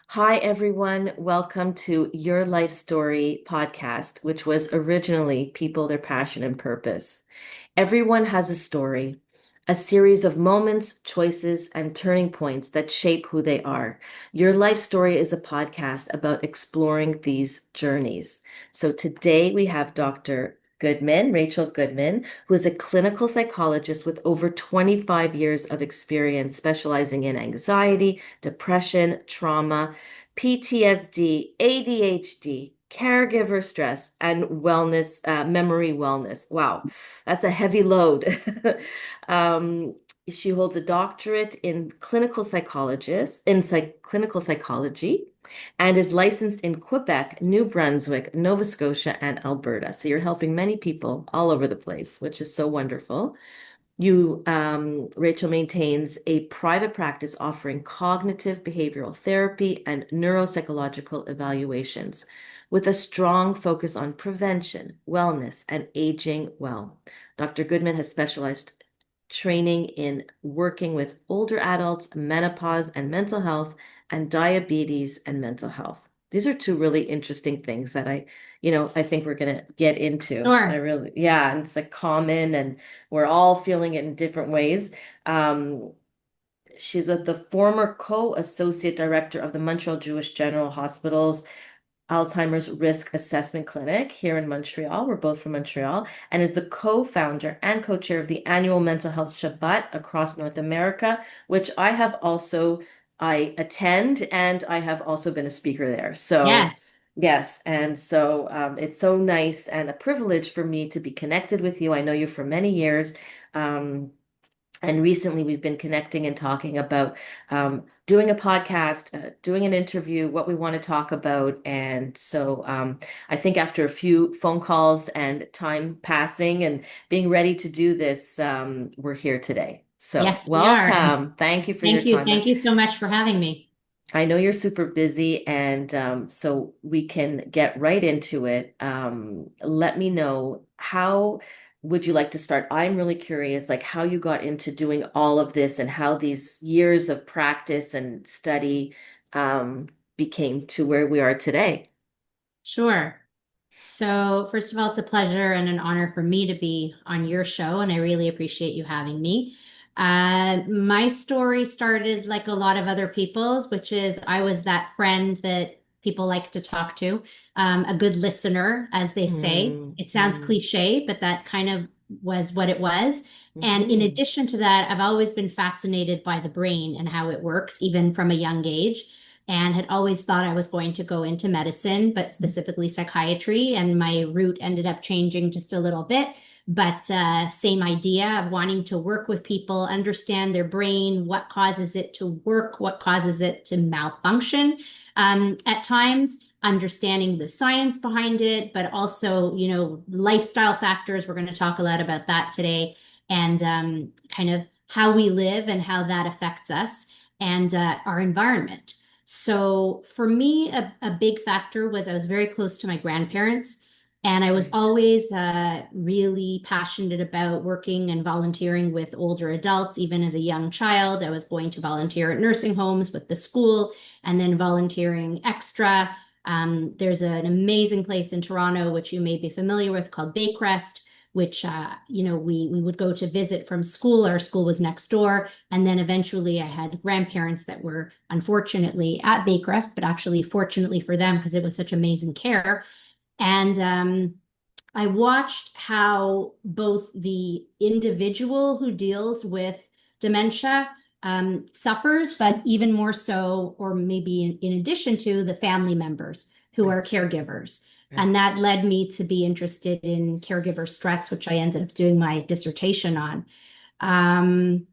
Hi, everyone. Welcome to Your Life Story podcast, which was originally People, Their Passion and Purpose. Everyone has a story, a series of moments, choices, and turning points that shape who they are. Your Life Story is a podcast about exploring these journeys. So today we have Dr. Goodman, Rachel Goodman, who is a clinical psychologist with over 25 years of experience specializing in anxiety, depression, trauma, PTSD, ADHD, caregiver stress, and wellness, memory wellness. Wow, that's a heavy load. Um, she holds a doctorate in clinical psychology, and is licensed in Quebec, New Brunswick, Nova Scotia, and Alberta. So you're helping many people all over the place, which is so wonderful. Rachel maintains a private practice offering cognitive behavioral therapy and neuropsychological evaluations with a strong focus on prevention, wellness, and aging well. Dr. Goodman has specialized training in working with older adults, menopause and mental health, and diabetes and mental health. These are two really interesting things that I think we're going to get into. Sure. Yeah, and it's like common and we're all feeling it in different ways. Um, she's the former co-associate director of the Montreal Jewish General Hospital's Alzheimer's Risk Assessment Clinic here in Montreal. We're both from Montreal, and is the co-founder and co-chair of the Annual Mental Health Shabbat across North America, which I attend, and I have also been a speaker there. So Yes. yes, and so it's so nice and a privilege for me to be connected with you. I know you for many years. Um, and recently, we've been connecting and talking about doing a podcast, doing an interview, what we want to talk about. And so I think after a few phone calls and time passing and being ready to do this, we're here today. So Yes, we are. And welcome. Thank you for your thank you. time. Thank you so much for having me. I know you're super busy, and so we can get right into it. Let me know, how would you like to start? I'm really curious, like how you got into doing all of this and how these years of practice and study um, became to where we are today. Sure. So, first of all, it's a pleasure and an honor for me to be on your show, and I really appreciate you having me. My story started like a lot of other people's, which is I was that friend that people like to talk to, a good listener, as they say. Mm, It sounds mm, cliche, but that kind of was what it was. And in mhm, addition to that, I've always been fascinated by the brain and how it works, even from a young age, and had always thought I was going to go into medicine, but specifically psychiatry. And my route ended up changing just a little bit. But same idea of wanting to work with people, understand their brain, what causes it to work, what causes it to malfunction at times, understanding the science behind it, but also, lifestyle factors. We're going to talk a lot about that today, and kind of how we live and how that affects us and our environment. So for me, a big factor was I was very close to my grandparents, and I was right. always really passionate about working and volunteering with older adults. Even as a young child, I was going to volunteer at nursing homes with the school and then volunteering extra. There's an amazing place in Toronto, which you may be familiar with, called Baycrest, which we would go to visit from school. Our school was next door, and then eventually I had grandparents that were unfortunately at Baycrest, but actually fortunately for them because it was such amazing care. And I watched how both the individual who deals with dementia suffers, but even more so, or maybe in addition to the family members who are Right, caregivers. right. And that led me to be interested in caregiver stress, which I ended up doing my dissertation on. Um,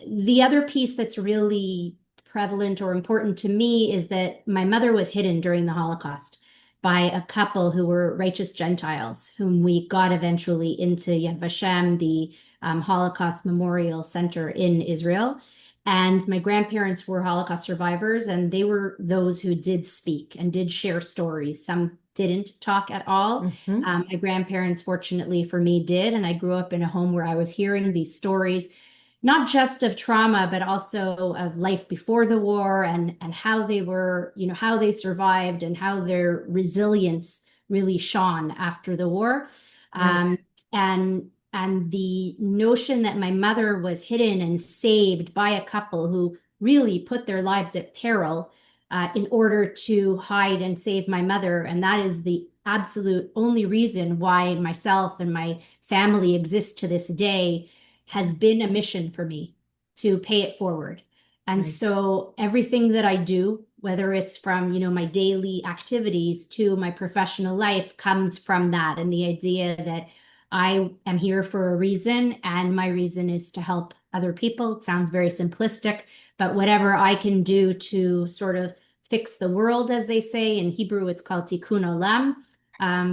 the other piece that's really prevalent or important to me is that my mother was hidden during the Holocaust by a couple who were righteous Gentiles, whom we got eventually into Yad Vashem, the Holocaust Memorial Center in Israel. And my grandparents were Holocaust survivors, and they were those who did speak and did share stories. Some didn't talk at all. Hmm. My grandparents, fortunately for me, did. And I grew up in a home where I was hearing these stories, not just of trauma, but also of life before the war and how they were, how they survived and how their resilience really shone after the war. Right. Um, and the notion that my mother was hidden and saved by a couple who really put their lives at peril in order to hide and save my mother. And that is the absolute only reason why myself and my family exist to this day has been a mission for me to pay it forward. And Right. so everything that I do, whether it's from, my daily activities to my professional life, comes from that and the idea that I am here for a reason and my reason is to help other people. It sounds very simplistic, but whatever I can do to sort of fix the world, as they say in Hebrew, it's called tikkun olam,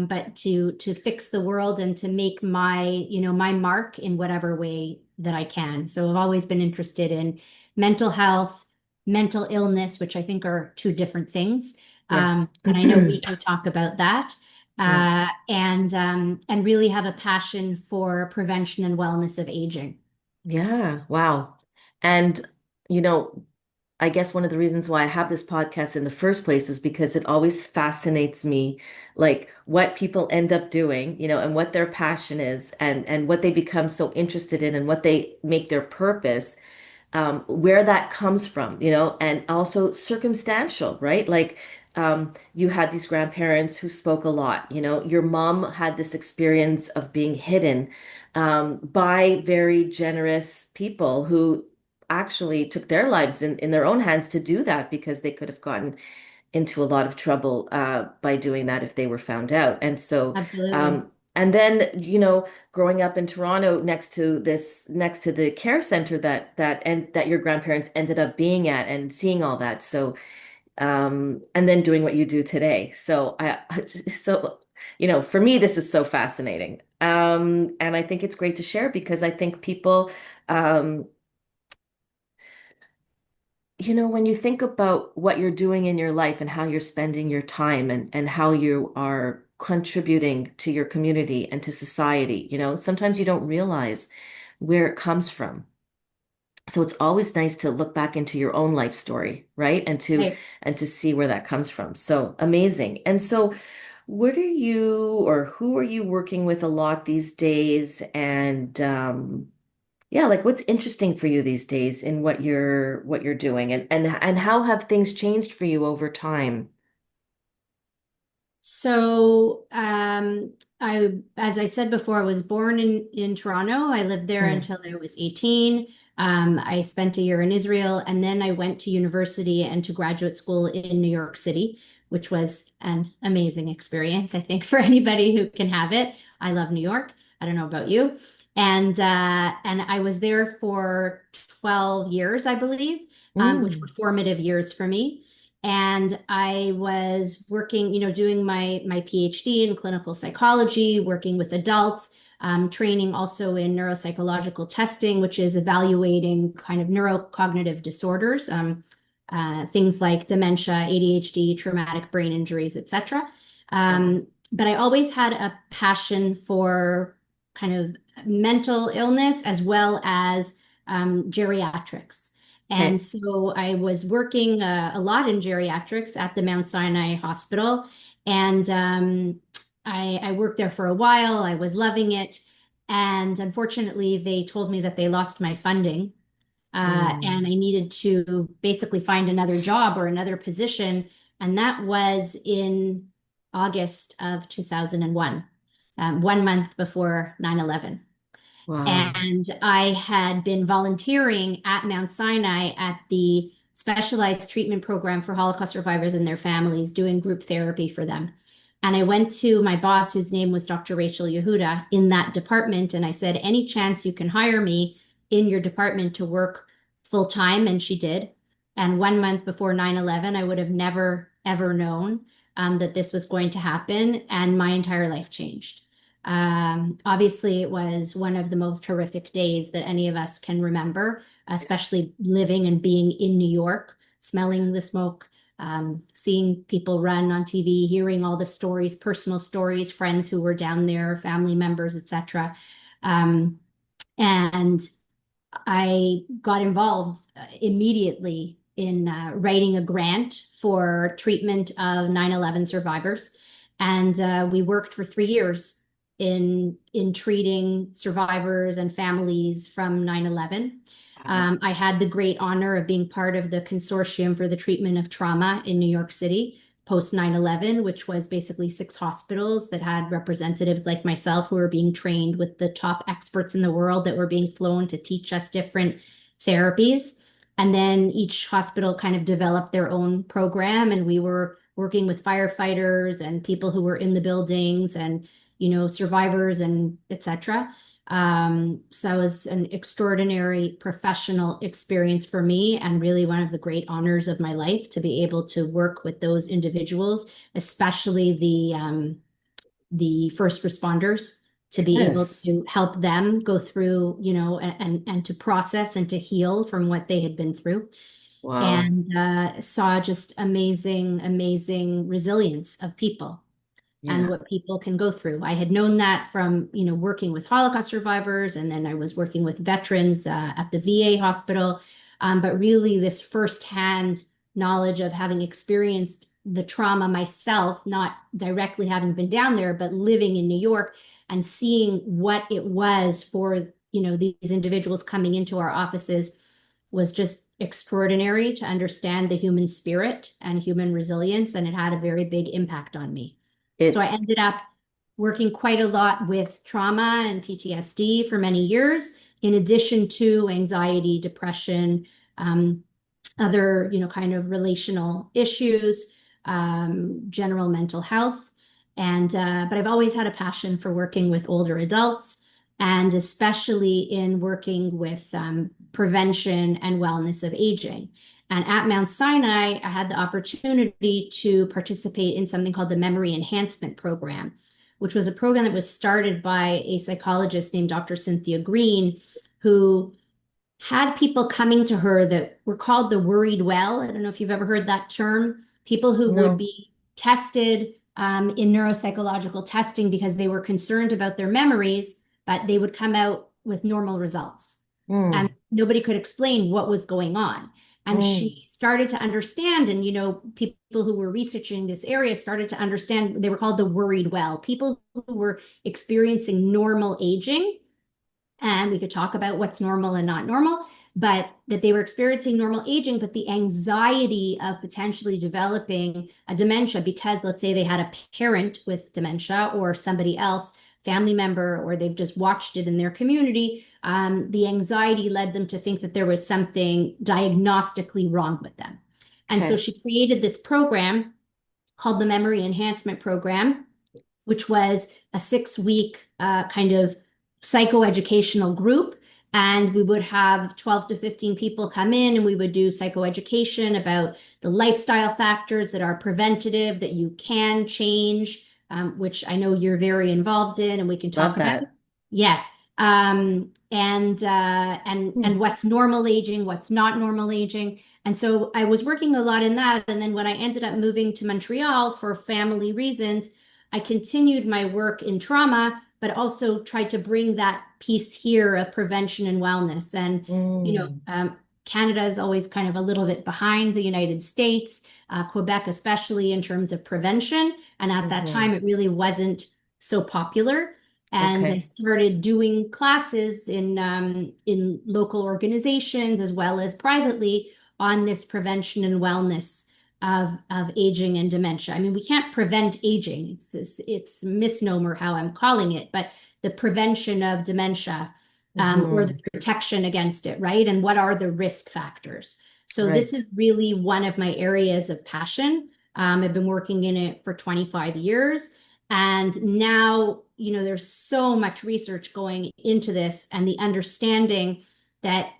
but to fix the world and to make my mark in whatever way that I can. So I've always been interested in mental health, mental illness, which I think are two different things. Yes. And I know we can talk about that. Yeah. And really have a passion for prevention and wellness of aging. Yeah. Wow. And, you know, I guess one of the reasons why I have this podcast in the first place is because it always fascinates me, like what people end up doing, and what their passion is and what they become so interested in and what they make their purpose, where that comes from, and also circumstantial, right? Like you had these grandparents who spoke a lot, your mom had this experience of being hidden by very generous people who actually took their lives in their own hands to do that because they could have gotten into a lot of trouble by doing that if they were found out. Absolutely. And then, growing up in Toronto next to the care center that your grandparents ended up being at and seeing all that. So, and then doing what you do today. So, for me, this is so fascinating. And I think it's great to share because I think people, um, when you think about what you're doing in your life and how you're spending your time and how you are contributing to your community and to society, sometimes you don't realize where it comes from. So it's always nice to look back into your own life story, right? Right. And to see where that comes from. So amazing. And so what are you or who are you working with a lot these days? And yeah, like what's interesting for you these days in what you're doing and how have things changed for you over time? So, as I said before, I was born in Toronto. I lived there Mm, until I was 18. I spent a year in Israel, and then I went to university and to graduate school in New York City, which was an amazing experience, I think, for anybody who can have it. I love New York. I don't know about you. And I was there for 12 years, I believe, which were mm, formative years for me. And I was working, doing my PhD in clinical psychology, working with adults, training also in neuropsychological testing, which is evaluating kind of neurocognitive disorders, things like dementia, ADHD, traumatic brain injuries, etc. wow. But I always had a passion for kind of mental illness as well as geriatrics. And Okay. so I was working a lot in geriatrics at the Mount Sinai Hospital. And I worked there for a while. I was loving it. And unfortunately, they told me that they lost my funding. And Mm, I needed to basically find another job or another position. And that was in August of 2001, 1 month before 9/11. wow. And I had been volunteering at Mount Sinai at the specialized treatment program for Holocaust survivors and their families, doing group therapy for them. And I went to my boss, whose name was Dr. Rachel Yehuda, in that department. And I said, any chance you can hire me in your department to work full time? And she did. And 1 month before 9/11, I would have never, ever known that this was going to happen. And my entire life changed. Obviously, it was one of the most horrific days that any of us can remember, especially living and being in New York, smelling the smoke, seeing people run on TV, hearing all the stories, personal stories, friends who were down there, family members, etc. Um, and I got involved immediately in writing a grant for treatment of 9/11 survivors. And we worked for 3 years in treating survivors and families from 9/11. Wow. I had the great honor of being part of the consortium for the treatment of trauma in New York City post 9/11, which was basically 6 hospitals that had representatives like myself who were being trained with the top experts in the world that were being flown to teach us different therapies. And then each hospital kind of developed their own program, and we were working with firefighters and people who were in the buildings and, survivors and etc. So that was an extraordinary professional experience for me and really one of the great honors of my life to be able to work with those individuals, especially the first responders, to be able Yes. to help them go through, and to process and to heal from what they had been through. Wow. And saw just amazing, amazing resilience of people and Yeah. what people can go through. I had known that from, working with Holocaust survivors, and then I was working with veterans at the VA hospital. But really, this firsthand knowledge of having experienced the trauma myself, not directly having been down there, but living in New York and seeing what it was for, these individuals coming into our offices was just extraordinary to understand the human spirit and human resilience. And it had a very big impact on me. So I It ended up working quite a lot with trauma and PTSD for many years, in addition to anxiety, depression, um, other, kind of relational issues, general mental health. But I've always had a passion for working with older adults, and especially in working with prevention and wellness of aging. And at Mount Sinai, I had the opportunity to participate in something called the Memory Enhancement Program, which was a program that was started by a psychologist named Dr. Cynthia Green, who had people coming to her that were called the worried well. I don't know if you've ever heard that term. People who would no. be tested in neuropsychological testing because they were concerned about their memories, but they would come out with normal results. And Mm, nobody could explain what was going on. And mm. she started to understand, and people who were researching this area started to understand. They were called the worried well, people who were experiencing normal aging, and we could talk about what's normal and not normal, but that they were experiencing normal aging, but the anxiety of potentially developing a dementia because, let's say, they had a parent with dementia or somebody else, family member, or they've just watched it in their community. The anxiety led them to think that there was something diagnostically wrong with them. And so Okay. she created this program called the Memory Enhancement Program, which was a 6 week kind of psychoeducational group. And we would have 12 to 15 people come in, and we would do psychoeducation about the lifestyle factors that are preventative, that you can change, which I know you're very involved in, and we can talk Love about. that. Yes. And Hmm. what's normal aging, what's not normal aging. And so I was working a lot in that. And then when I ended up moving to Montreal for family reasons, I continued my work in trauma, but also tried to bring that piece here of prevention and wellness. And, Mm, Canada is always kind of a little bit behind the United States, Quebec, especially in terms of prevention. And at that hmm. time, it really wasn't so popular. And I Okay. started doing classes in local organizations as well as privately on this prevention and wellness of aging and dementia. I mean, we can't prevent aging. It's misnomer how I'm calling it, but the prevention of dementia, or the Hmm. protection against it, right? And what are the risk factors? So this Right. is really one of my areas of passion. I've been working in it for 25 years. And now, there's so much research going into this and the understanding that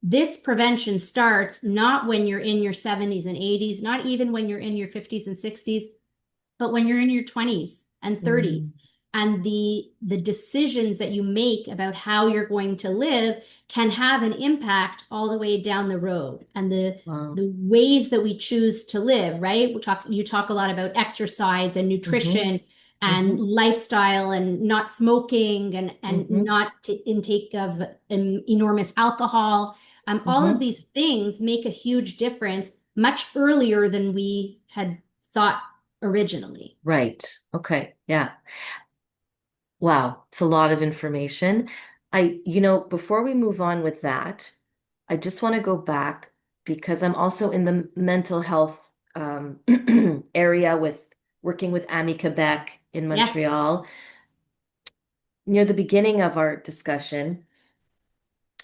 this prevention starts not when you're in your 70s and 80s, not even when you're in your 50s and 60s, but when you're in your 20s and Mm, 30s. And the decisions that you make about how you're going to live can have an impact all the way down the road. And the wow. the ways that we choose to live, right? You talk a lot about exercise and Hmm. nutrition and Mm-hmm. lifestyle and not smoking and Mm-hmm. not intake of enormous alcohol. All of Mm-hmm. these things make a huge difference much earlier than we had thought originally. Right. Okay. Yeah. Wow. It's a lot of information. Before we move on with that, I just want to go back because I'm also in the mental health area with working with Ami Quebec in Yes. Montreal. Near the beginning of our discussion,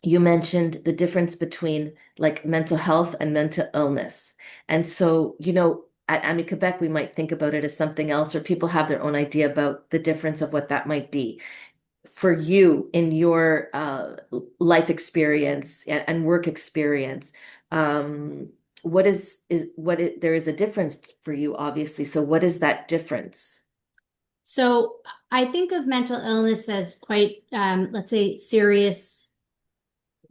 you mentioned the difference between like mental health and mental illness. And so, at Ami Quebec, we might think about it as something else, or people have their own idea about the difference of what that might be. For you in your life experience and work experience, um, there is a difference for you, obviously. So what is that difference? So I think of mental illness as quite, let's say, serious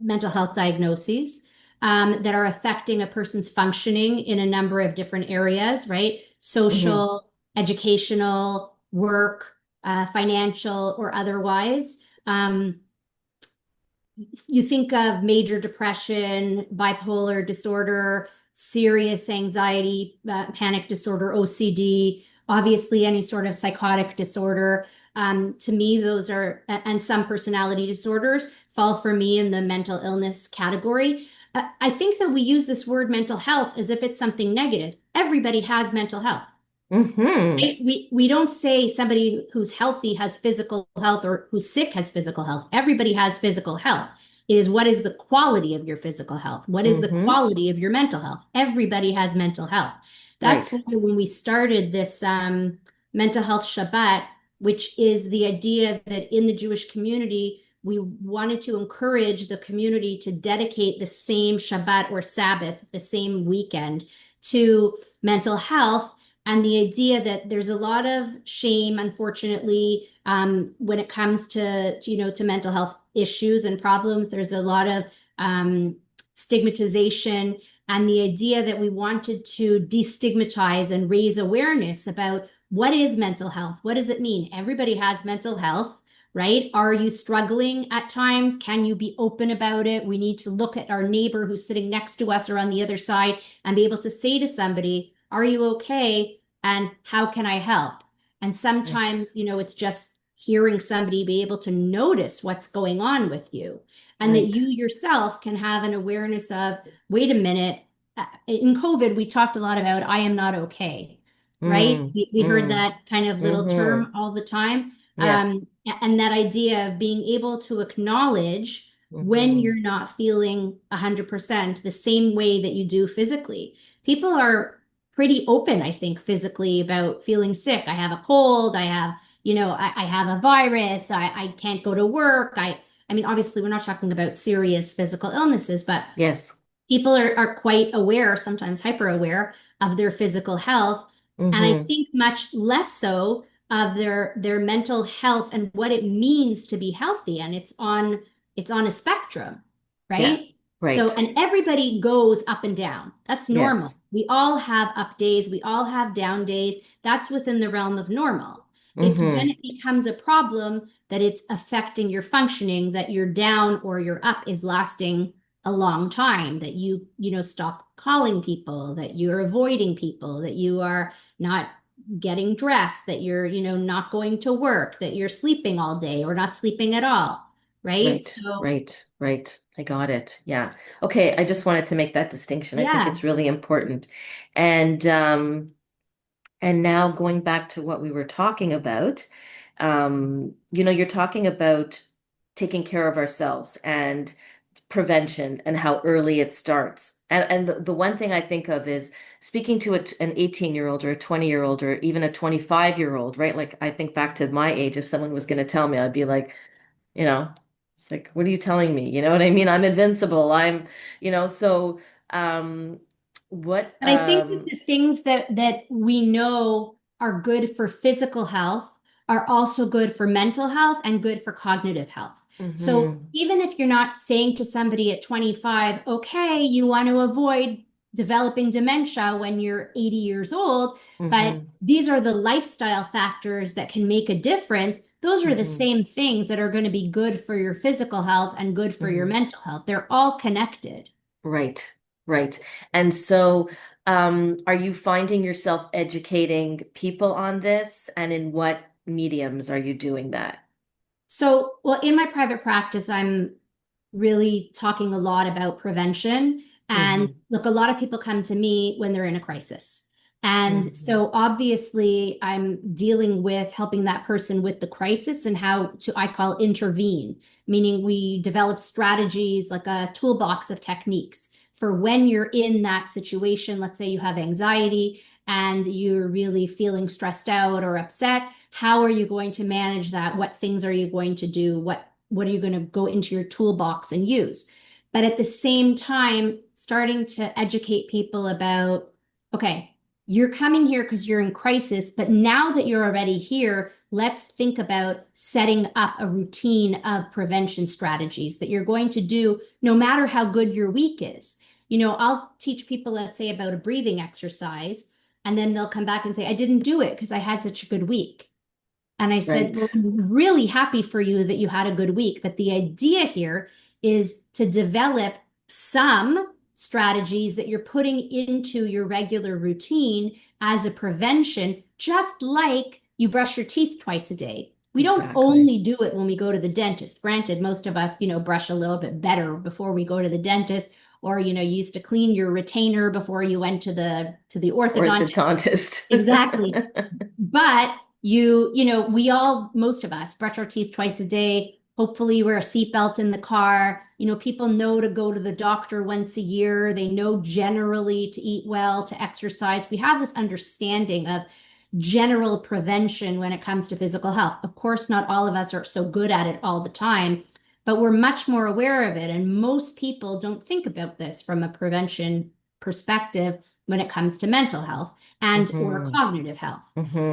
mental health diagnoses that are affecting a person's functioning in a number of different areas, right? Hmm. Social, educational, work, financial, or otherwise. Um, you think of major depression, bipolar disorder, serious anxiety, panic disorder, OCD, obviously any sort of psychotic disorder. To me, those are, and some personality disorders fall for me in the mental illness category. I think that we use this word mental health as if it's something negative. Everybody has mental health. Hmm. Right? We don't say somebody who's healthy has physical health or who's sick has physical health. Everybody has physical health. It is what is the quality of your physical health? What is the Hmm. quality of your mental health? Everybody has mental health. That's why Right. when we started this mental health Shabbat, which is the idea that in the Jewish community, we wanted to encourage the community to dedicate the same Shabbat or Sabbath, the same weekend to mental health and the idea that there's a lot of shame, unfortunately, when it comes to mental health issues and problems. There's a lot of stigmatization, and the idea that we wanted to destigmatize and raise awareness about what is mental health. What does it mean? Everybody has mental health. Right? Are you struggling at times? Can you be open about it? We need to look at our neighbor who's sitting next to us or on the other side and be able to say to somebody, are you okay? And how can I help? And sometimes, Right. it's just hearing somebody be able to notice what's going on with you and that Right. you yourself can have an awareness of, wait a minute, in COVID, we talked a lot about, I am not okay, right? Mm. We heard Mm. that kind of little Hmm. term all the time. Yeah. And that idea of being able to acknowledge when Hmm. you're not feeling 100% the same way that you do physically. People are pretty open, I think, physically about feeling sick. I have a cold. I have a virus. I can't go to work. I mean, obviously, we're not talking about serious physical illnesses, but Yes. people are quite aware, sometimes hyper aware of their physical health. And I Hmm. think much less so of their mental health and what it means to be healthy. And it's on a spectrum, Yeah. right? So, Right. and everybody goes up and down. That's normal. Yes. We all have up days, we all have down days. That's within the realm of normal. It's when Hmm. it becomes a problem that it's affecting your functioning, that you're down or you're up is lasting a long time, that you stop calling people, that you're avoiding people, that you are not getting dressed, that you're not going to work, that you're sleeping all day or not sleeping at all, right? Right. So Right. Right. I got it. Yeah. Okay. I just wanted to make that distinction. I think yeah. it's really important. And and now going back to what we were talking about, you're talking about taking care of ourselves and prevention and how early it starts. And the one thing I think of is speaking to an 18-year-old or a 20-year-old or even a 25-year-old, right? Like I think back to my age, if someone was going to tell me, I'd be like, you know, it's like, what are you telling me? You know what I mean? I'm invincible. So um what But I think that the things that we know are good for physical health are also good for mental health and good for cognitive health. So mhm. even if you're not saying to somebody at 25, okay, you want to avoid developing dementia when you're 80 years old, but Hmm. these are the lifestyle factors that can make a difference. Those are the Hmm. same things that are going to be good for your physical health and good for your Hmm. mental health. They're all connected. Right, right. And so, are you finding yourself educating people on this? And in what mediums are you doing that? So, well, in my private practice, I'm really talking a lot about prevention. And Hmm. look, a lot of people come to me when they're in a crisis. And Hmm. so obviously, I'm dealing with helping that person with the crisis and how to, I call intervene, meaning we develop strategies like a toolbox of techniques for when you're in that situation. Let's say you have anxiety and you're really feeling stressed out or upset. How are you going to manage that? What things are you going to do? What are you going to go into your toolbox and use? But at the same time, starting to educate people about, okay, you're coming here because you're in crisis, but now that you're already here, let's think about setting up a routine of prevention strategies that you're going to do no matter how good your week is. I'll teach people, let's say, about a breathing exercise, and then they'll come back and say, I didn't do it because I had such a good week. And I said, Right, well, I'm really happy for you that you had a good week. But the idea here is to develop some strategies that you're putting into your regular routine as a prevention, just like you brush your teeth twice a day. We don't exactly. only do it when we go to the dentist. Granted, most of us, brush a little bit better before we go to the dentist, or you used to clean your retainer before you went to the orthodontist. Orthodontist. Exactly. But we all, most of us, brush our teeth twice a day. Hopefully, wear a seatbelt in the car. People know to go to the doctor once a year. They know generally to eat well, to exercise. We have this understanding of general prevention when it comes to physical health. Of course, not all of us are so good at it all the time, but we're much more aware of it. And most people don't think about this from a prevention perspective when it comes to mental health and or Hmm. cognitive health.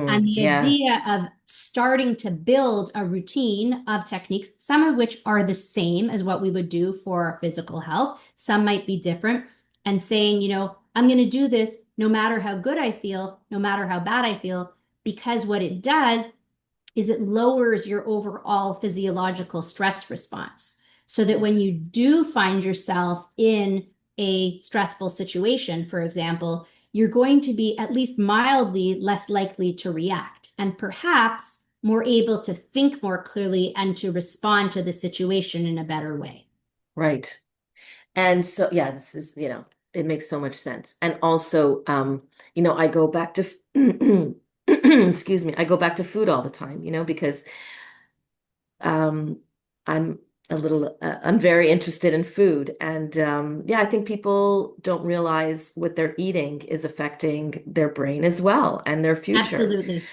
And Hmm. the Yeah. idea of starting to build a routine of techniques, some of which are the same as what we would do for our physical health, some might be different, and saying, I'm going to do this no matter how good I feel, no matter how bad I feel, because what it does is it lowers your overall physiological stress response. So that when Right. you do find yourself in a stressful situation, for example, you're going to be at least mildly less likely to react and perhaps more able to think more clearly and to respond to the situation in a better way. Right. And so, yeah, this is, it makes so much sense. And also, I go back to, excuse me, I go back to food all the time, because um, I'm I'm very interested in food. And yeah, I think people don't realize what they're eating is affecting their brain as well and their future, Absolutely.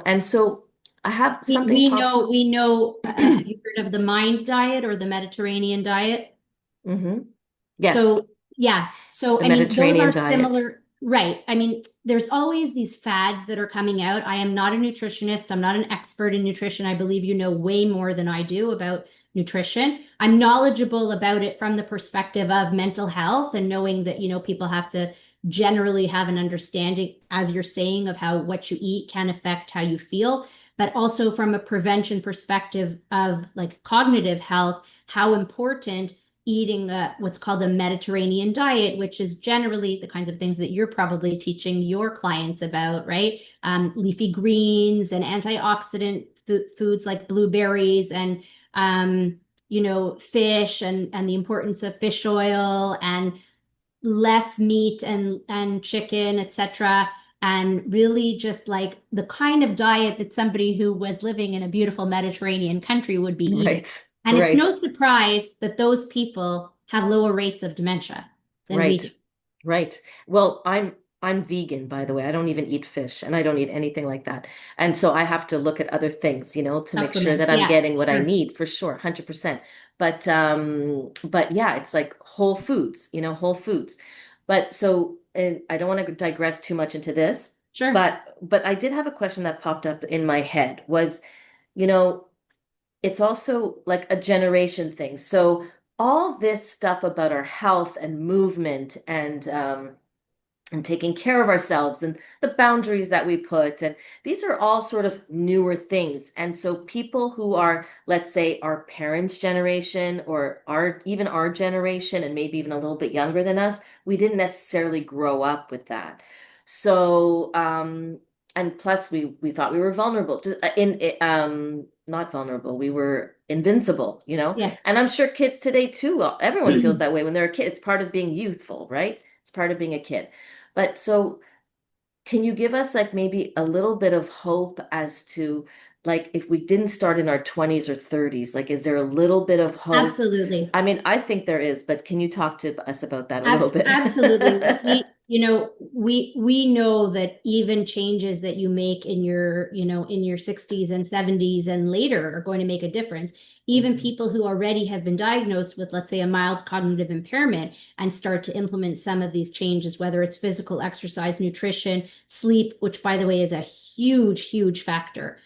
And so I have We, something we pop. know, we know, have you heard of the mind diet or the Mediterranean diet? Hmm. Yes, So, yeah. So, the I mean, those Mediterranean are diet. similar, right? I mean, there's always these fads that are coming out. I am not a nutritionist. I'm not an expert in nutrition. I believe you know way more than I do about nutrition. I'm knowledgeable about it from the perspective of mental health and knowing that, people have to generally have an understanding, as you're saying, of how what you eat can affect how you feel, but also from a prevention perspective of like cognitive health, how important eating what's called a Mediterranean diet, which is generally the kinds of things that you're probably teaching your clients about, right? Leafy greens and antioxidant foods like blueberries and fish and the importance of fish oil and less meat and chicken, etc. And really just like the kind of diet that somebody who was living in a beautiful Mediterranean country would be eating. Right, And it's right. no surprise that those people have lower rates of dementia than we do. Right. Right. Well, I'm vegan, by the way. I don't even eat fish and I don't eat anything like that. And so I have to look at other things, to make sure Supplements, that I'm yeah, getting what I sure, need for sure, 100%. But yeah, it's like whole foods, whole foods. But so and I don't want to digress too much into this, sure. but I did have a question that popped up in my head was, you know, it's also like a generation thing. So all this stuff about our health and movement and taking care of ourselves and the boundaries that we put. And these are all sort of newer things. And so people who are, let's say, our parents' generation or even our generation, and maybe even a little bit younger than us, we didn't necessarily grow up with that. So, and plus we thought we were vulnerable not vulnerable, we were invincible, Yes. and I'm sure kids today too, everyone feels that way when they're a kid. It's part of being youthful, right? It's part of being a kid. But so can you give us like maybe a little bit of hope as to like if we didn't start in our 20s or 30s, like is there a little bit of hope? Absolutely. I mean, I think there is, but can you talk to us about that a little bit? Absolutely. We know that even changes that you make in your 60s and 70s and later are going to make a difference. Even Mhm. people who already have been diagnosed with, let's say, a mild cognitive impairment and start to implement some of these changes, whether it's physical exercise, nutrition, sleep, which by the way is a huge, huge factor,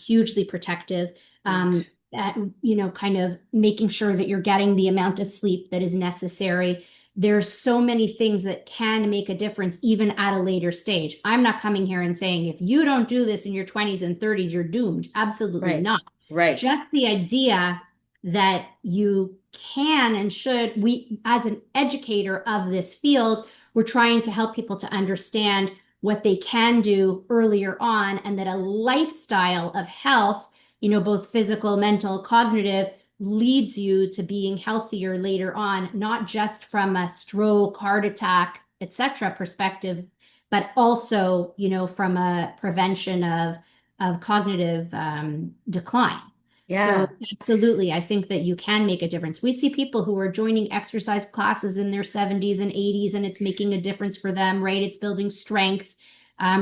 hugely protective. Um, Huge. at, kind of making sure that you're getting the amount of sleep that is necessary. There's so many things that can make a difference even at a later stage. I'm not coming here and saying if you don't do this in your 20s and 30s, you're doomed. Absolutely Right. not. Right. Just the idea that you can and should, we, as an educator of this field, we're trying to help people to understand what they can do earlier on and that a lifestyle of health, both physical, mental, cognitive, leads you to being healthier later on, not just from a stroke, heart attack, etc. perspective, but also, from a prevention of cognitive decline. So Yeah. absolutely, I think that you can make a difference. We see people who are joining exercise classes in their 70s and 80s, and it's making a difference for them, right? It's building strength.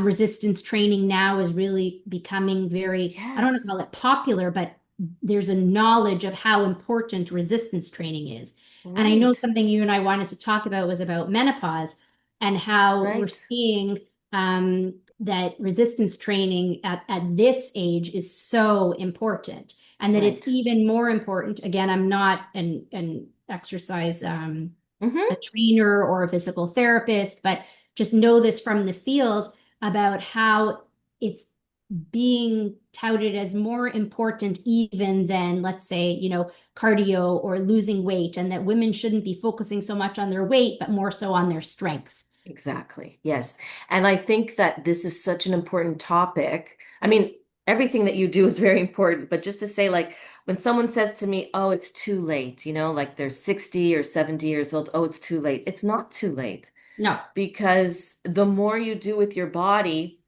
Resistance training now is really becoming very, I don't want to Yes. call it popular, but there's a knowledge of how important resistance training is. And I know Right. something you and I wanted to talk about was about menopause and how we're Right. seeing that resistance training at this age is so important and that it's Right. even more important. Again, I'm not an exercise a Hmm. trainer or a physical therapist, but just know this from the field about how it's being touted as more important even than, let's say, cardio or losing weight, and that women shouldn't be focusing so much on their weight, but more so on their strength. Exactly. Yes. And I think that this is such an important topic. I mean, everything that you do is very important, but just to say, like, when someone says to me, oh, it's too late, like they're 60 or 70 years old, oh, it's too late. It's not too late No, because the more you do with your body,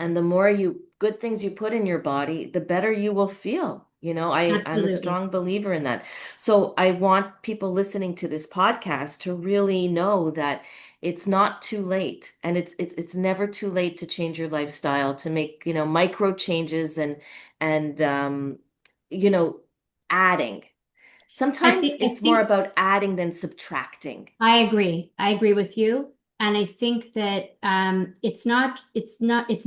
and the more good things you put in your body, the better you will feel. I'm a absolutely. strong believer in that. So I want people listening to this podcast to really know that it's not too late. And it's never too late to change your lifestyle, to make, micro changes and you know, adding. I Sometimes think I it's more think about adding than subtracting. I agree. I agree with you. And I think that it's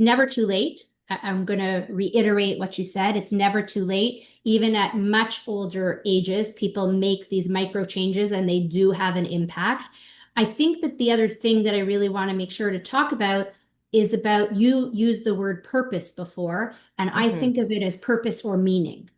never too late. I'm going to reiterate what you said. It's never too late. Even at much older ages, people make these micro changes and they do have an impact. I think that the other thing that I really want to make sure to talk about is about you used the word purpose before, and I Hmm. think of it as purpose or meaning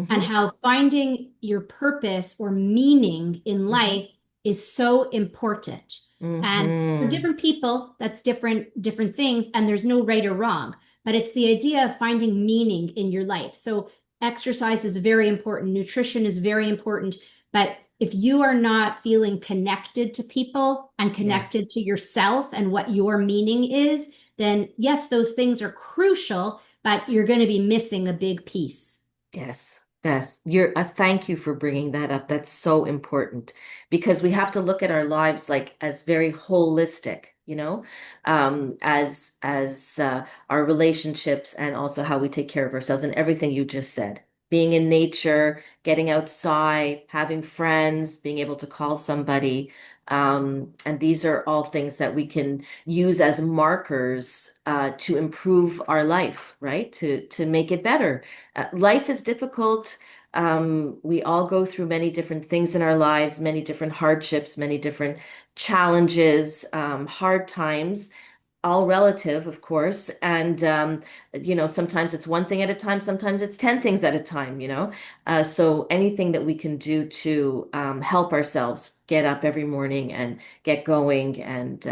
and Hmm. how finding your purpose or meaning in Hmm. life is so important. And for Hmm. different people, that's different things, and there's no right or wrong. But it's the idea of finding meaning in your life. So exercise is very important, nutrition is very important, but if you are not feeling connected to people and Yeah. connected to yourself and what your meaning is, then yes, those things are crucial, but you're going to be missing a big piece. Yes, yes. Thank you for bringing that up. That's so important because we have to look at our lives like as very holistic, as our relationships and also how we take care of ourselves and everything you just said. Being in nature, getting outside, having friends, being able to call somebody. And these are all things that we can use as markers to improve our life, right? To make it better. Life is difficult. We all go through many different things in our lives, many different hardships, many different challenges, hard times, all relative, of course. And, sometimes it's one thing at a time, sometimes it's 10 things at a time. So anything that we can do to help ourselves get up every morning and get going. And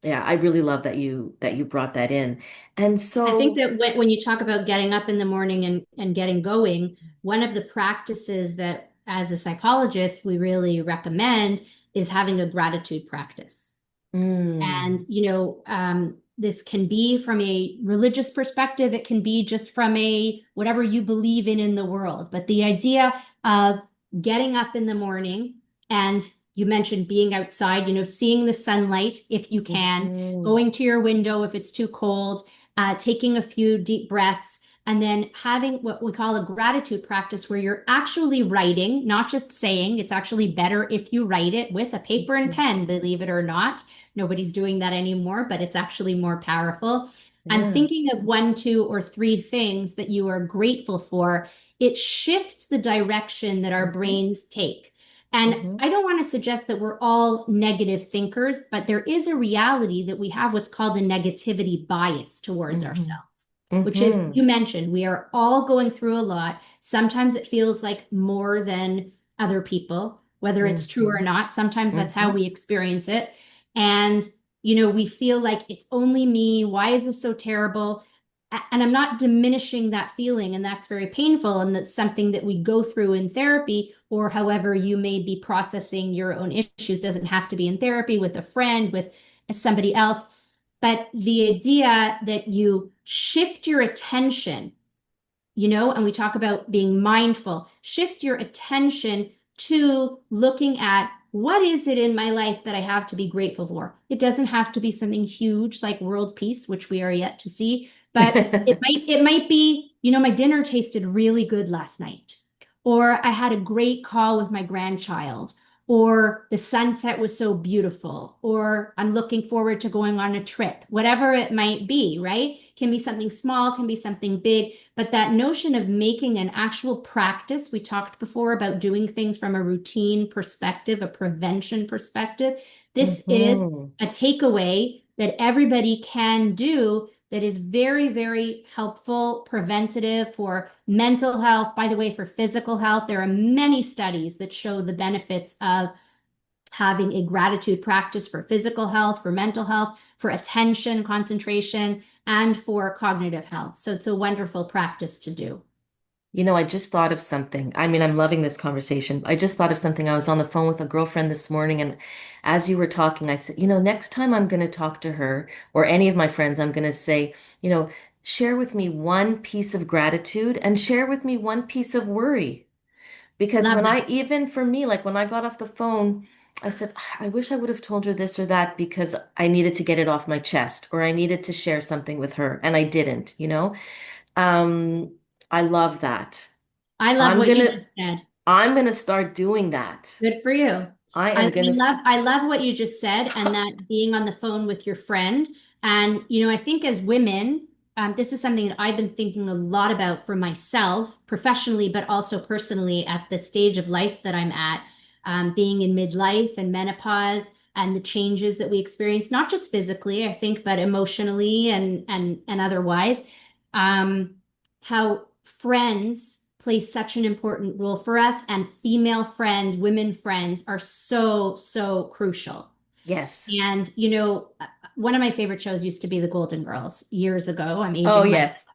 yeah, I really love that you brought that in. And I think so, that when you talk about getting up in the morning and getting going, one of the practices that as a psychologist we really recommend is having a gratitude practice. And, mm, this can be from a religious perspective, it can be just from a whatever you believe in the world. But the idea of getting up in the morning, and you mentioned being outside, seeing the sunlight if you can, mhm, going to your window if it's too cold, taking a few deep breaths, and then having what we call a gratitude practice where you're actually writing, not just saying. It's actually better if you write it with a paper and mhm. pen, believe it or not. Nobody's doing that anymore, but it's actually more powerful. And Yeah. thinking of one, two, or three things that you are grateful for, it shifts the direction that our Mhm, brains take. And mhm, I don't want to suggest that we're all negative thinkers, but there is a reality that we have what's called a negativity bias towards mhm, ourselves, which is, mhm, you mentioned, we are all going through a lot. Sometimes it feels like more than other people, whether it's true or mhm, not. Sometimes that's how mhm. we experience it. And, we feel like it's only me. Why is this so terrible? And I'm not diminishing that feeling, and that's very painful. And that's something that we go through in therapy, or however you may be processing your own issues. Doesn't have to be in therapy, with a friend, with somebody else. But the idea that you shift your attention, and we talk about being mindful, shift your attention to looking at what is it in my life that I have to be grateful for. It doesn't have to be something huge like world peace, which we are yet to see, but it might be, my dinner tasted really good last night, or I had a great call with my grandchild, or the sunset was so beautiful, or I'm looking forward to going on a trip. Whatever it might be, right? Can be something small, can be something big, but that notion of making an actual practice, we talked before about doing things from a routine perspective, a prevention perspective. This is Mhm. a takeaway that everybody can do that is very, very helpful, preventative for mental health. By the way, for physical health, there are many studies that show the benefits of having a gratitude practice for physical health, for mental health, for attention, concentration, and for cognitive health. So it's a wonderful practice to do. I just thought of something. I mean, I'm loving this conversation. I just thought of something. I was on the phone with a girlfriend this morning, and as you were talking, I said, next time I'm going to talk to her or any of my friends, I'm going to say, share with me one piece of gratitude and share with me one piece of worry. Because Love that. even for me, like when I got off the phone, I said, I wish I would have told her this or that because I needed to get it off my chest or I needed to share something with her and I didn't. Um, I love that. I love I'm what you gonna, just said. I'm gonna start doing that. Good for you. I I, am I gonna love st I love what you just said, and that being on the phone with your friend. And I think as women, this is something that I've been thinking a lot about for myself, professionally, but also personally at the stage of life that I'm at, being in midlife and menopause, and the changes that we experience, not just physically, I think, but emotionally and otherwise. Um, how friends play such an important role for us, and female friends, women friends are so, so crucial. yes. And, one of my favorite shows used to be The Golden Girls years ago. I'm Oh, aging my. yes.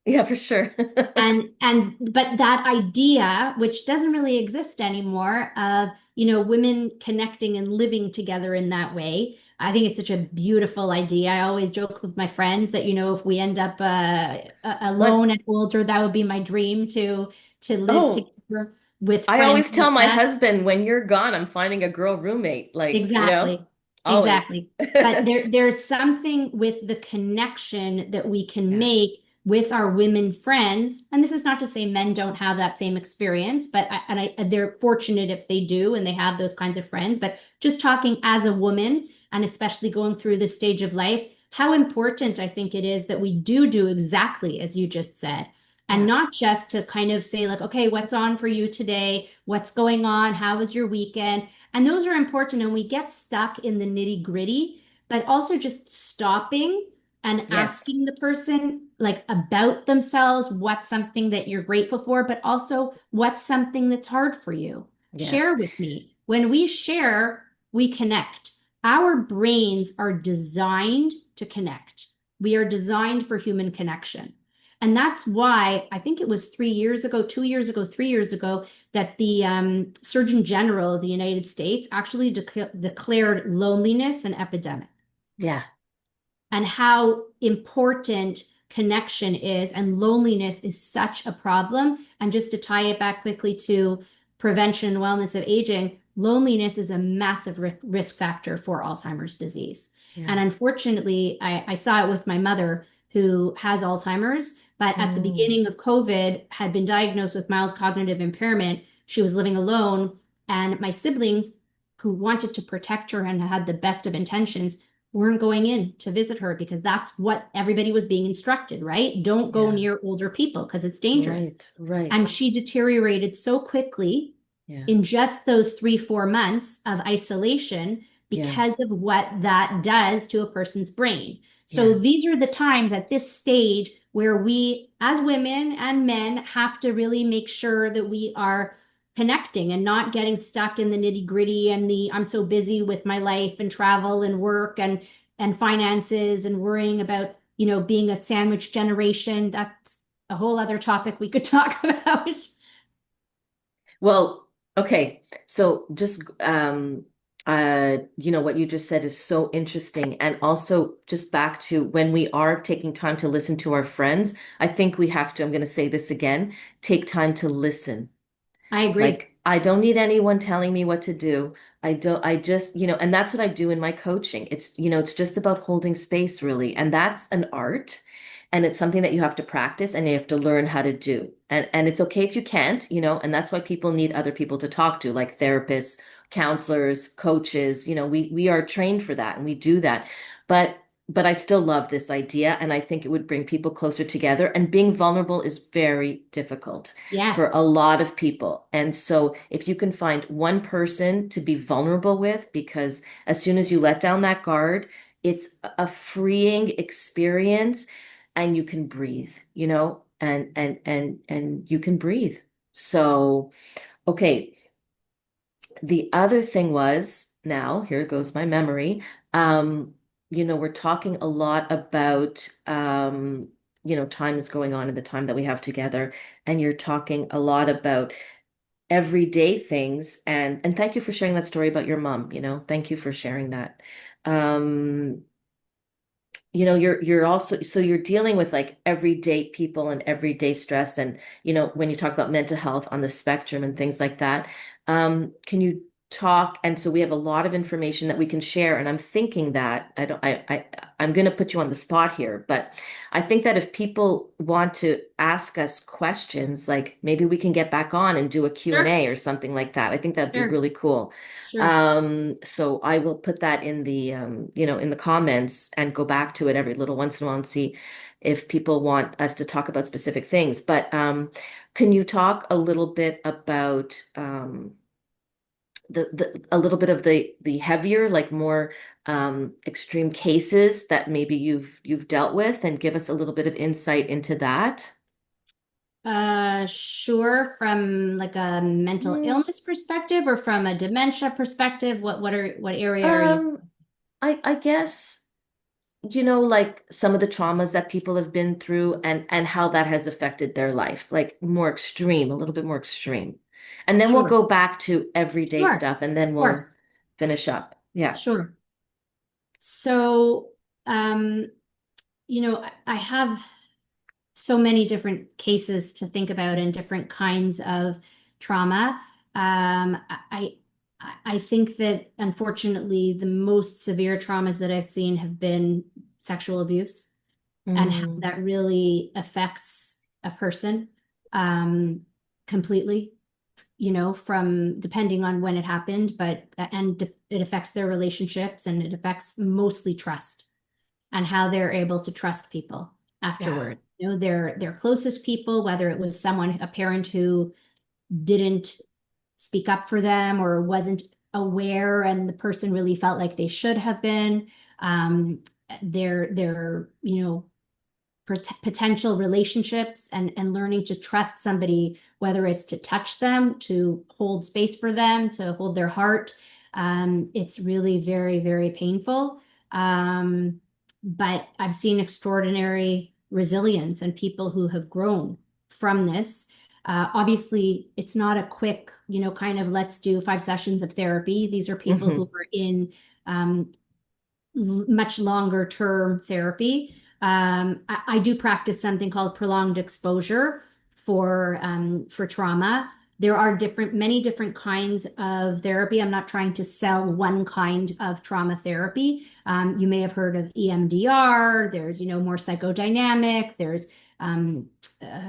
Yeah, for sure. But that idea, which doesn't really exist anymore, of women connecting and living together in that way, I think it's such a beautiful idea. I always joke with my friends that if we end up What? alone and older, that would be my dream, to live Oh, together with I friends always tell like my that. husband, when you're gone, I'm finding a girl roommate. Exactly. Always. Exactly. But there's something with the connection that we can Yeah. make with our women friends. And this is not to say men don't have that same experience, but they're fortunate if they do and they have those kinds of friends. But just talking as a woman, and especially going through this stage of life, how important I think it is that we do exactly as you just said. And Yeah. not just to kind of say, like, okay, what's on for you today? What's going on? How was your weekend? And those are important. And we get stuck in the nitty-gritty, but also just stopping and Yes. asking the person like about themselves, what's something that you're grateful for, but also what's something that's hard for you. Yeah. Share with me. When we share, we connect. Our brains are designed to connect. We are designed for human connection. And that's why I think it was 3 years ago, 2 years ago, 3 years ago, that the Surgeon General of the United States actually declared loneliness an epidemic, Yeah. and how important connection is, and loneliness is such a problem. And just to tie it back quickly to prevention and wellness of aging, loneliness is a massive risk factor for Alzheimer's disease. And Yeah. unfortunately, I saw it with my mother who has Alzheimer's, but at the Mm. beginning of COVID had been diagnosed with mild cognitive impairment. She was living alone, and my siblings, who wanted to protect her and had the best of intentions, weren't going in to visit her because that's what everybody was being instructed, right? Don't go Yeah. near older people because it's dangerous. Right. Right. And she deteriorated so quickly Yeah. in just those 3, 4 months of isolation Yeah. because of what that does to a person's brain. So Yeah. these are the times at this stage where we, as women and men, have to really make sure that we are connecting and not getting stuck in the nitty gritty and the I'm so busy with my life and travel and work and finances and worrying about, being a sandwich generation. That's a whole other topic we could talk about. Well, okay. So just what you just said is so interesting. And also just back to when we are taking time to listen to our friends, I think we have to, I'm going to say this again, take time to listen. I agree. Like, I don't need anyone telling me what to do. I just, and that's what I do in my coaching. It's just about holding space, really. And that's an art. And it's something that you have to practice and you have to learn how to do. And it's okay if you can't, and that's why people need other people to talk to, like therapists, counselors, coaches. We are trained for that and we do that. But but I still love this idea, and I think it would bring people closer together. And being vulnerable is very difficult for a Yes. lot of people. And so if you can find one person to be vulnerable with, because as soon as you let down that guard, it's a freeing experience and you can breathe, and you can breathe. So, okay. The other thing was, now here goes my memory. Um, we're talking a lot about time is going on in the time that we have together, and you're talking a lot about everyday things, and thank you for sharing that story about your mom, thank you for sharing that. Um, you're also, so you're dealing with like everyday people and everyday stress, and when you talk about mental health on the spectrum and things like that, can you talk? And so we have a lot of information that we can share, and I'm thinking that I'm going to put you on the spot here, but I think that if people want to ask us questions, like maybe we can get back on and do a Q and Sure. A or something like that. I think that'd be Sure. really cool. Sure. So I will put that in the comments and go back to it every little once in a while and see if people want us to talk about specific things. But can you talk a little bit about the a little bit of the heavier, like more extreme cases that maybe you've dealt with, and give us a little bit of insight into that? Sure. From like a mental Mm, illness perspective or from a dementia perspective, what area are you? um, I guess. Like some of the traumas that people have been through, and how that has affected their life, like more extreme, a little bit more extreme. And then we'll Sure. go back to everyday Sure. stuff and then Of we'll course. finish up. Yeah. Sure. So, I have so many different cases to think about and different kinds of trauma. I think that unfortunately the most severe traumas that I've seen have been sexual abuse, and how Mm, that really affects a person um, completely, from depending on when it happened, but it affects their relationships, and it affects mostly trust and how they're able to trust people yeah. afterward. their closest people, whether it was a parent who didn't speak up for them or wasn't aware and the person really felt like they should have been. Um, their potential relationships and learning to trust somebody, whether it's to touch them, to hold space for them, to hold their heart. It's really very, very painful. But I've seen extraordinary resilience and people who have grown from this. Obviously, it's not a quick, kind of let's do 5 sessions of therapy. These are people who Hmm. are in um, much longer term therapy. I do practice something called prolonged exposure for trauma. There are many different kinds of therapy. I'm not trying to sell one kind of trauma therapy. You may have heard of EMDR. There's, more psychodynamic. There's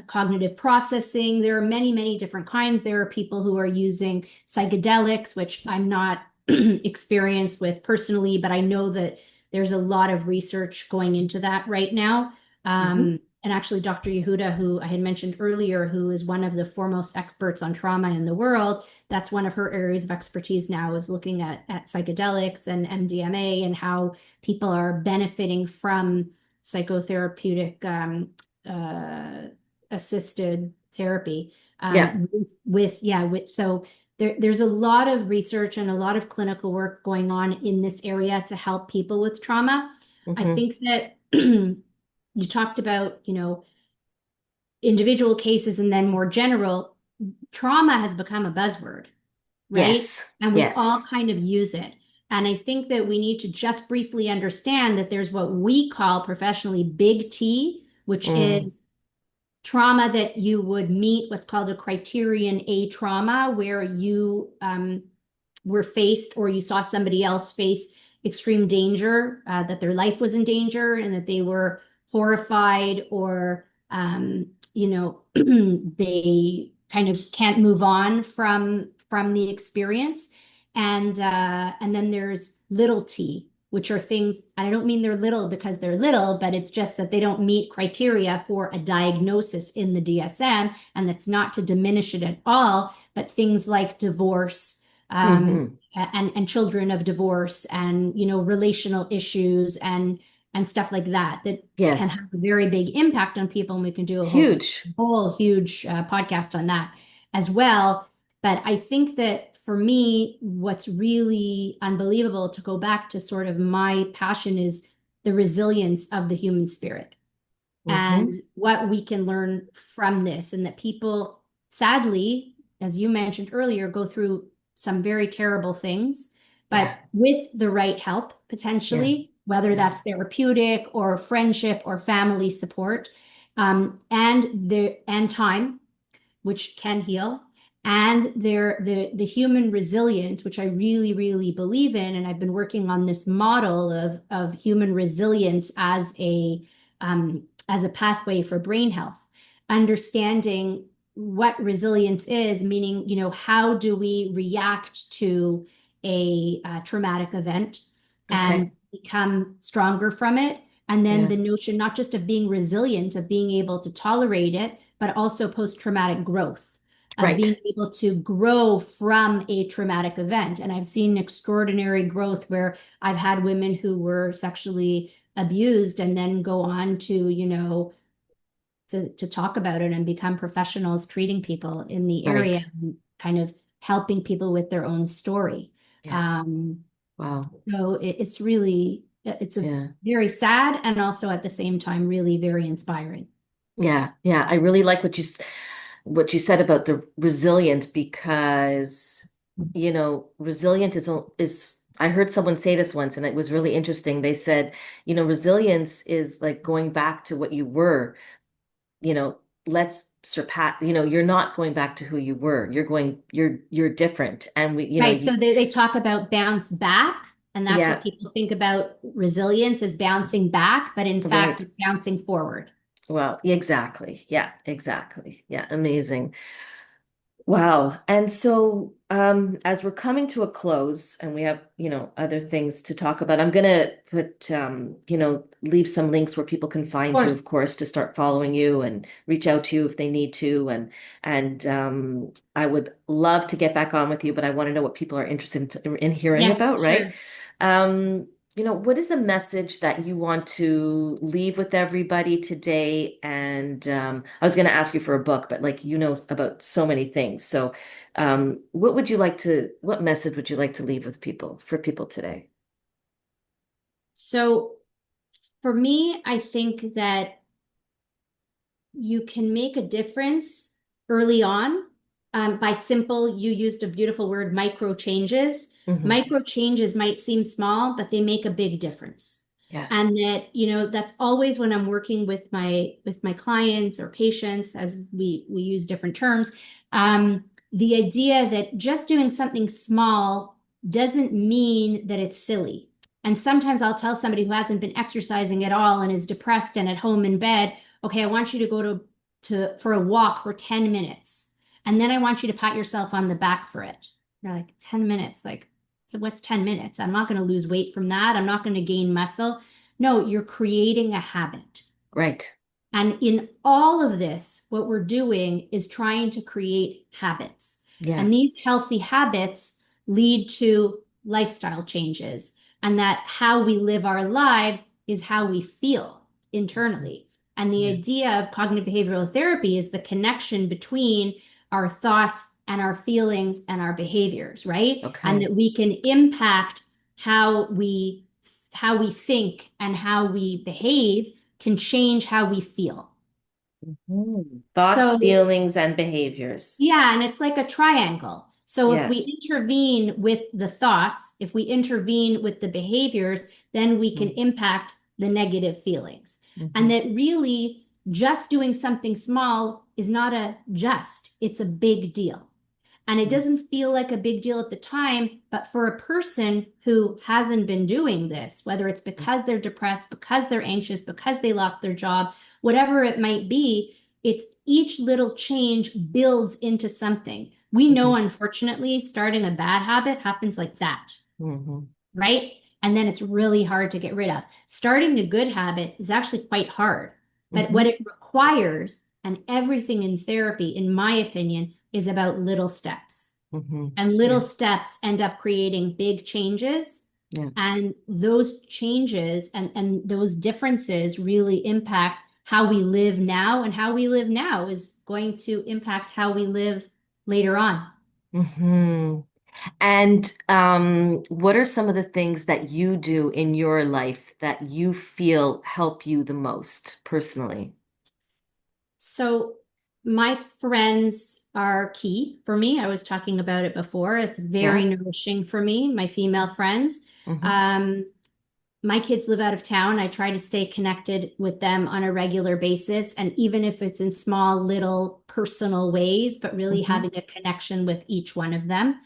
cognitive processing. There are many, many different kinds. There are people who are using psychedelics, which I'm not experienced with personally, but I know that there's a lot of research going into that right now. Hmm. And actually, Dr. Yehuda, who I had mentioned earlier, who is one of the foremost experts on trauma in the world, that's one of her areas of expertise now is looking at psychedelics and MDMA and how people are benefiting from psychotherapeutic uh, assisted therapy Yeah. so there's a lot of research and a lot of clinical work going on in this area to help people with trauma. I Hmm. think that you talked about, individual cases and then more general, trauma has become a buzzword, right? Yes. And we all Yes. kind of use it. And I think that we need to just briefly understand that there's what we call professionally big T, which Mm. is trauma that you would meet what's called a criterion A trauma, where you were faced or you saw somebody else face extreme danger, that their life was in danger and that they were horrified or, they kind of can't move on from the experience. And then there's little t, which are things, and I don't mean they're little because they're little, but it's just that they don't meet criteria for a diagnosis in the DSM. And that's not to diminish it at all, but things like divorce, Hmm. and children of divorce and, relational issues and stuff like that that can Yes. have a very big impact on people. And we can do a Huge. whole huge podcast on that as well. But I think that for me, what's really unbelievable, to go back to sort of my passion, is the resilience of the human spirit and Hmm. what we can learn from this. And that people, sadly, as you mentioned earlier, go through some very terrible things, Yeah. but with the right help, Yeah. potentially, whether Yeah. that's therapeutic or friendship or family support, and time, which can heal, and the human resilience, which I really, really believe in. And I've been working on this model of human resilience as a pathway for brain health, understanding what resilience is, meaning, how do we react to a traumatic event and Okay. become stronger from it. And then Yeah. the notion not just of being resilient, of being able to tolerate it, but also post-traumatic growth, of being Right. able to grow from a traumatic event. And I've seen extraordinary growth where I've had women who were sexually abused and then go on to, to talk about it and become professionals treating people in the area, Right. and kind of helping people with their own story. Yeah. Um, Wow. it's a Yeah. very sad and also at the same time really very inspiring. Yeah. Yeah. I really like what you said about the resilient because, resilient is I heard someone say this once and it was really interesting. They said, resilience is like going back to what you were, you know, let's surpass, you're not going back to who you were. You're different. And Right. So they talk about bounce back, and that's what yeah, people think about resilience is bouncing back, but in fact, right. it's bouncing forward. Well, exactly. Yeah, exactly. Yeah, amazing. Wow. And so, as we're coming to a close and we have, other things to talk about, I'm gonna put, leave some links where people can Of find you, course. of course, to start following you and reach out to you if they need to. And I would love to get back on with you, but I want to know what people are interested in hearing Yes, about, right? sure. Um, what is the message that you want to leave with everybody today? And I was going to ask you for a book, but like you know about so many things. So, what message would you like to leave with people for people today? So for me, I think that you can make a difference early on by simple, you used a beautiful word, micro changes. Hmm. Micro changes might seem small, but they make a big difference. Yeah. And that, that's always when I'm working with my clients or patients, as we use different terms, the idea that just doing something small doesn't mean that it's silly. And sometimes I'll tell somebody who hasn't been exercising at all and is depressed and at home in bed, okay, I want you to go to for a walk for 10 minutes. And then I want you to pat yourself on the back for it. You're like, 10 minutes. Like, so what's 10 minutes? I'm not going to lose weight from that. I'm not going to gain muscle. No, you're creating a habit. Right. And in all of this, what we're doing is trying to create habits. Yeah. And these healthy habits lead to lifestyle changes, and that how we live our lives is how we feel Mhm. internally. And the Yeah. idea of cognitive behavioral therapy is the connection between our thoughts and our feelings and our behaviors, right? And Okay. that we can impact how we how we think and how we behave can change how we feel. Mhm. Thoughts, So, feelings, and behaviors. yeah, and it's like a triangle. So, if Yeah. we intervene with the thoughts, if we intervene with the behaviors, then we can impact the negative feelings. And Mm-hmm. that really just doing something small is not it's a big deal. And it doesn't feel like a big deal at the time, but for a person who hasn't been doing this, whether it's because they're depressed, because they're anxious, because they lost their job, whatever it might be, it's each little change builds into something. We know, Mm-hmm. unfortunately, starting a bad habit happens like that, Mm-hmm. right? And then it's really hard to get rid of. Starting a good habit is actually quite hard. But Mm-hmm. what it requires, and everything in therapy, in my opinion, is about little steps. Mm-hmm. And Yeah. little steps end up creating big changes. Yeah. And those changes and those differences really impact how we live now. And how we live now is going to impact how we live later on. Mm-hmm. And what are some of the things that you do in your life that you feel help you the most personally? So my friends are key for me. I was talking about it before. It's very Yeah. nourishing for me, my female friends. Mm-hmm. Um, my kids live out of town. I try to stay connected with them on a regular basis. And even if it's in small, little personal ways, but really Mm-hmm. having a connection with each one of them.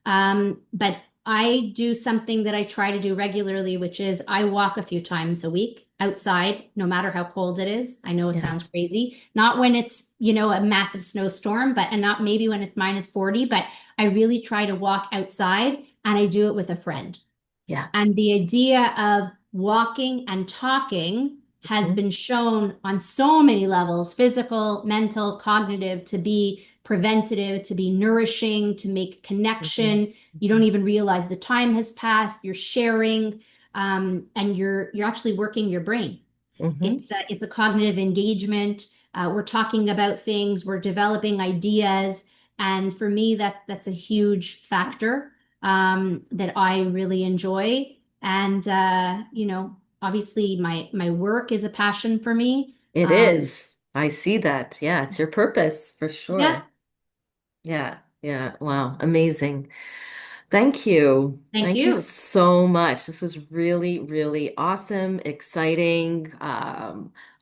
But I do something that I try to do regularly, which is I walk a few times a week outside, no matter how cold it is. I know it Yeah. sounds crazy. Not when it's, a massive snowstorm, and not maybe when it's minus 40, but I really try to walk outside and I do it with a friend. Yeah. And the idea of walking and talking has Mm-hmm. been shown on so many levels, physical, mental, cognitive, to be preventative, to be nourishing, to make Mm-hmm. connection. You don't even realize the time has passed. You're sharing, and you're actually working your brain. Mm-hmm. It's a cognitive engagement. We're talking about things. We're developing ideas, and for me, that's a huge factor that I really enjoy. And obviously, my work is a passion for me. It Um, is. I see that. Yeah, it's your purpose for yeah, sure. Yeah. Yeah. Wow. Amazing. Thank you. thank Thank you you. so much. This was really, really awesome, exciting,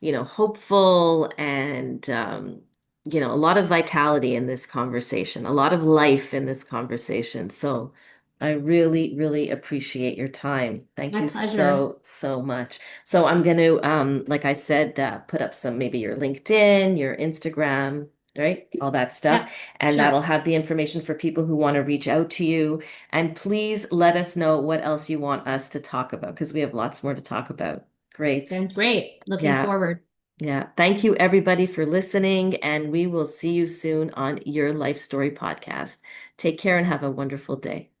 hopeful, and a lot of vitality in this conversation, a lot of life in this conversation. So I really, really appreciate your time. Thank My you pleasure. so, so much. So I'm going to, like I said, put up some, maybe your LinkedIn, your Instagram. right? All that stuff. Yeah, And sure. that'll have the information for people who want to reach out to you. And please let us know what else you want us to talk about because we have lots more to talk about. Great. Sounds great. Looking Yeah. forward. Yeah. Thank you, everybody, for listening. And we will see you soon on Your Life Story podcast. Take care and have a wonderful day.